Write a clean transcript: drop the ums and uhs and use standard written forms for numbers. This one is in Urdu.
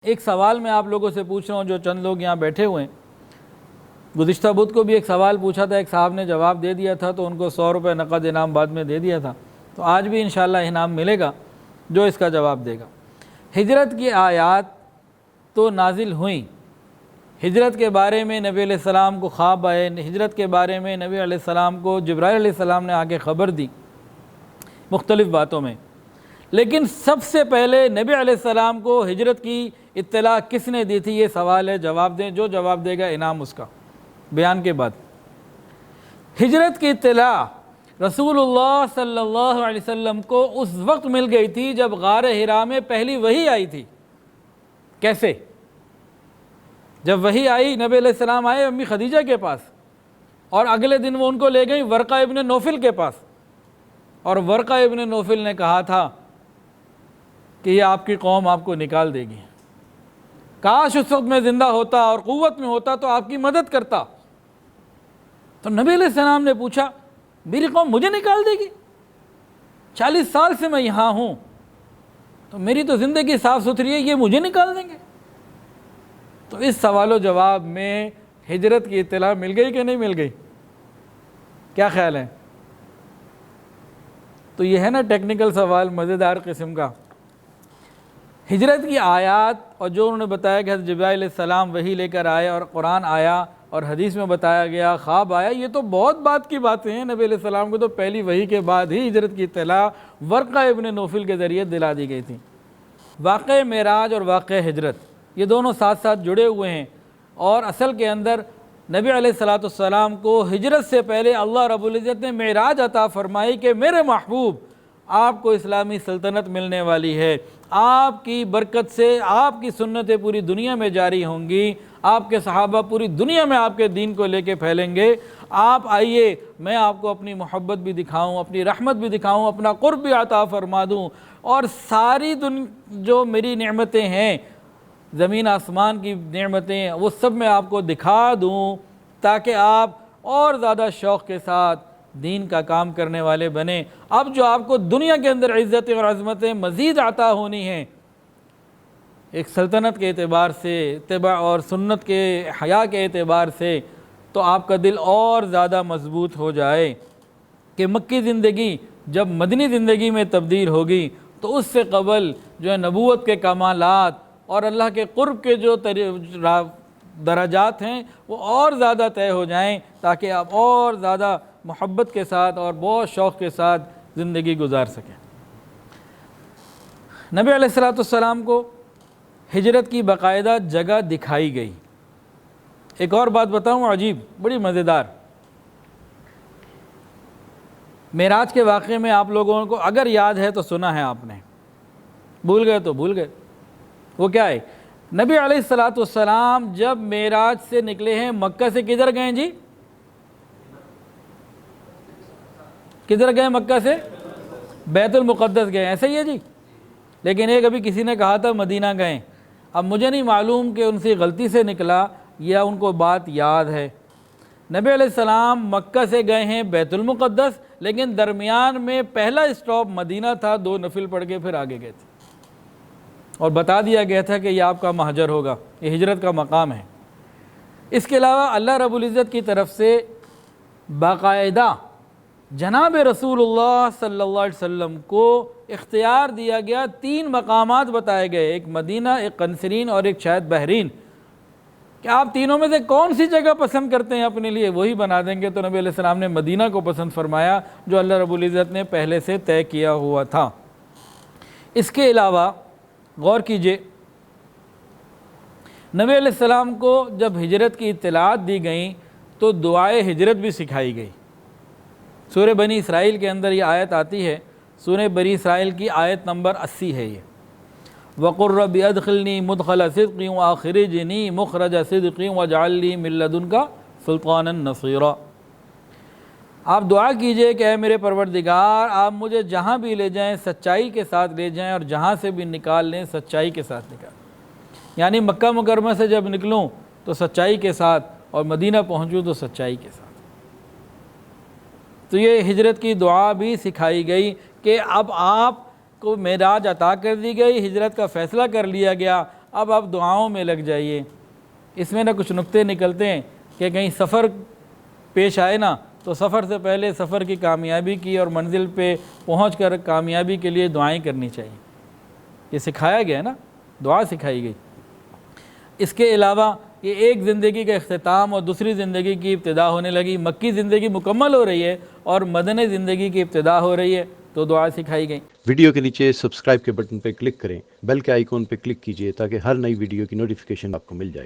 ایک سوال میں آپ لوگوں سے پوچھ رہا ہوں جو چند لوگ یہاں بیٹھے ہوئے ہیں۔ گزشتہ بدھ کو بھی ایک سوال پوچھا تھا، ایک صاحب نے جواب دے دیا تھا تو ان کو 100 روپے نقد انعام بعد میں دے دیا تھا، تو آج بھی انشاءاللہ انعام ملے گا جو اس کا جواب دے گا۔ ہجرت کی آیات تو نازل ہوئیں، ہجرت کے بارے میں نبی علیہ السلام کو خواب آئے، ہجرت کے بارے میں نبی علیہ السلام کو جبرائیل علیہ السلام نے آ کے خبر دی مختلف باتوں میں، لیکن سب سے پہلے نبی علیہ السلام کو ہجرت کی اطلاع کس نے دی تھی؟ یہ سوال ہے، جواب دیں، جو جواب دے گا انعام اس کا بیان کے بعد۔ ہجرت کی اطلاع رسول اللہ صلی اللہ علیہ وسلم کو اس وقت مل گئی تھی جب غار حرا میں پہلی وحی آئی تھی۔ کیسے؟ جب وحی آئی، نبی علیہ السلام آئے امی خدیجہ کے پاس، اور اگلے دن وہ ان کو لے گئی ورقہ ابن نوفل کے پاس، اور ورقہ ابن نوفل نے کہا تھا کہ یہ آپ کی قوم آپ کو نکال دے گی، کاش اس وقت میں زندہ ہوتا اور قوت میں ہوتا تو آپ کی مدد کرتا۔ تو نبی علیہ السلام نے پوچھا میری قوم مجھے نکال دے گی؟ 40 سال سے میں یہاں ہوں، تو میری تو زندگی صاف ستھری ہے، یہ مجھے نکال دیں گے؟ تو اس سوال و جواب میں ہجرت کی اطلاع مل گئی کہ نہیں مل گئی؟ کیا خیال ہے؟ تو یہ ہے نا ٹیکنیکل سوال، مزیدار قسم کا۔ ہجرت کی آیات اور جو انہوں نے بتایا کہ حضرت جبرائیل علیہ السلام وحی لے کر آئے اور قرآن آیا اور حدیث میں بتایا گیا، خواب آیا، یہ تو بہت بات کی باتیں ہیں۔ نبی علیہ السلام کو تو پہلی وحی کے بعد ہی ہجرت کی اطلاع ورقہ ابن نوفل کے ذریعے دلا دی گئی تھی۔ واقعہ معراج اور واقعہ ہجرت یہ دونوں ساتھ ساتھ جڑے ہوئے ہیں، اور اصل کے اندر نبی علیہ السلام کو ہجرت سے پہلے اللہ رب العزت نے معراج عطا فرمائی کہ میرے محبوب آپ کو اسلامی سلطنت ملنے والی ہے، آپ کی برکت سے آپ کی سنتیں پوری دنیا میں جاری ہوں گی، آپ کے صحابہ پوری دنیا میں آپ کے دین کو لے کے پھیلیں گے، آپ آئیے میں آپ کو اپنی محبت بھی دکھاؤں، اپنی رحمت بھی دکھاؤں، اپنا قرب بھی عطا فرما دوں، اور ساری جو میری نعمتیں ہیں، زمین آسمان کی نعمتیں، وہ سب میں آپ کو دکھا دوں تاکہ آپ اور زیادہ شوق کے ساتھ دین کا کام کرنے والے بنیں۔ اب جو آپ کو دنیا کے اندر عزتیں اور عظمتیں مزید عطا ہونی ہیں، ایک سلطنت کے اعتبار سے، اتباع اور سنت کے حیا کے اعتبار سے، تو آپ کا دل اور زیادہ مضبوط ہو جائے کہ مکی زندگی جب مدنی زندگی میں تبدیل ہوگی تو اس سے قبل جو ہے نبوت کے کمالات اور اللہ کے قرب کے جو درجات ہیں وہ اور زیادہ طے ہو جائیں، تاکہ آپ اور زیادہ محبت کے ساتھ اور بہت شوق کے ساتھ زندگی گزار سکیں۔ نبی علیہ السلام کو ہجرت کی باقاعدہ جگہ دکھائی گئی۔ ایک اور بات بتاؤں عجیب، بڑی مزیدار، معراج کے واقعے میں آپ لوگوں کو اگر یاد ہے تو سنا ہے آپ نے، بھول گئے تو بھول گئے۔ وہ کیا ہے؟ نبی علیہ السلام جب معراج سے نکلے ہیں مکہ سے کدھر گئے جی؟ کدھر گئے مکہ سے؟ بیت المقدس گئے، ایسا ہی ہے جی؟ لیکن ایک ابھی کسی نے کہا تھا مدینہ گئے، اب مجھے نہیں معلوم کہ ان سے غلطی سے نکلا یا ان کو بات یاد ہے۔ نبی علیہ السلام مکہ سے گئے ہیں بیت المقدس، لیکن درمیان میں پہلا اسٹاپ مدینہ تھا، 2 نفل پڑھ کے پھر آگے گئے تھے، اور بتا دیا گیا تھا کہ یہ آپ کا مہجر ہوگا، یہ ہجرت کا مقام ہے۔ اس کے علاوہ اللہ رب العزت کی طرف سے باقاعدہ جناب رسول اللہ صلی اللہ علیہ وسلم کو اختیار دیا گیا، 3 مقامات بتائے گئے، ایک مدینہ، ایک قنسرین اور ایک شاید بحرین، کہ آپ تینوں میں سے کون سی جگہ پسند کرتے ہیں اپنے لیے وہی بنا دیں گے۔ تو نبی علیہ السلام نے مدینہ کو پسند فرمایا جو اللہ رب العزت نے پہلے سے طے کیا ہوا تھا۔ اس کے علاوہ غور کیجئے، نبی علیہ السلام کو جب ہجرت کی اطلاعات دی گئیں تو دعائے ہجرت بھی سکھائی گئی۔ سورہ بنی اسرائیل کے اندر یہ آیت آتی ہے، سورہ بنی اسرائیل کی آیت نمبر 80 ہے یہ، وَقُلْ رَبِّ أَدْخِلْنِي مُدْخَلَ صِدْقٍ وَأَخْرِجْنِي مُخْرَجَ صِدْقٍ وَاجْعَلْ لِي مِن لَّدُنكَ سُلْطَانًا نَصِيرًا۔ آپ دعا کیجئے کہ اے میرے پروردگار، آپ مجھے جہاں بھی لے جائیں سچائی کے ساتھ لے جائیں، اور جہاں سے بھی نکال لیں سچائی کے ساتھ نکال، یعنی مکہ مکرمہ سے جب نکلوں تو سچائی کے ساتھ، اور مدینہ پہنچوں تو سچائی کے ساتھ۔ تو یہ ہجرت کی دعا بھی سکھائی گئی کہ اب آپ کو معراج عطا کر دی گئی، ہجرت کا فیصلہ کر لیا گیا، اب آپ دعاؤں میں لگ جائیے۔ اس میں نہ کچھ نقطے نکلتے ہیں کہ کہیں سفر پیش آئے نا تو سفر سے پہلے سفر کی کامیابی کی اور منزل پہ پہنچ کر کامیابی کے لیے دعائیں کرنی چاہیے، یہ سکھایا گیا ہے نا، دعا سکھائی گئی۔ اس کے علاوہ یہ ایک زندگی کا اختتام اور دوسری زندگی کی ابتدا ہونے لگی، مکی زندگی مکمل ہو رہی ہے اور مدنی زندگی کی ابتدا ہو رہی ہے، تو دعا سکھائی گئی۔ ویڈیو کے نیچے سبسکرائب کے بٹن پہ کلک کریں، بیل کے آئیکن پہ کلک کیجئے تاکہ ہر نئی ویڈیو کی نوٹیفیکیشن آپ کو مل جائے۔